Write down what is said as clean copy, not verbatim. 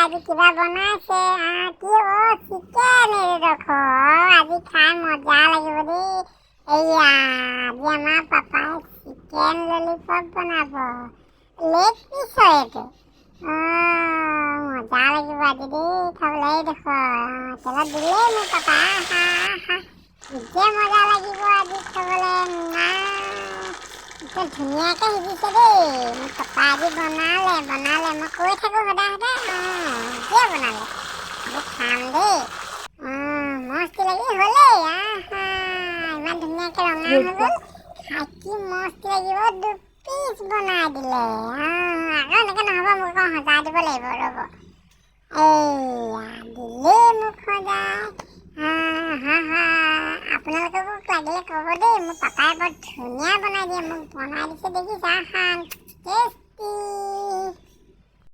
আজি কিবা বনাইছে কি চিকেন দেখো আজি খাই মজা লাগিব দেই এয়া আজি আমাৰ পাপাই চিকেন ললিপপ বনাব লেগ পিছ এইটো মজা লাগিব আজি দেই খাবলৈ দেখো তেলত দিলেই মোৰ পাপা নিজে মজা লাগিব আজি খাবলৈ ধুনীয়াকৈ সিজিছে দেই মোৰ পাপা আজি বনালে মই কৈ থাকোঁ সদায় কিয় বনালে আজি খাম দেই মস্তি লাগি হ'লেই ইমান ধুনীয়াকৈ ৰঙা হৈ গ'ল খাই কি মস্তি লাগিব দুপিচ বনাই দিলে আকৌ এনেকৈ নহ'ব মোক আকৌ সজাই দিব লাগিব ৰ'ব এয়া দিলেই মোক সজাই আপোনালোককো লাগিলে ক'ব দেই মোৰ পাপাই বৰ ধুনীয়া বনাই দিয়ে মোক বনাই দিছে দেখিছা টেষ্টি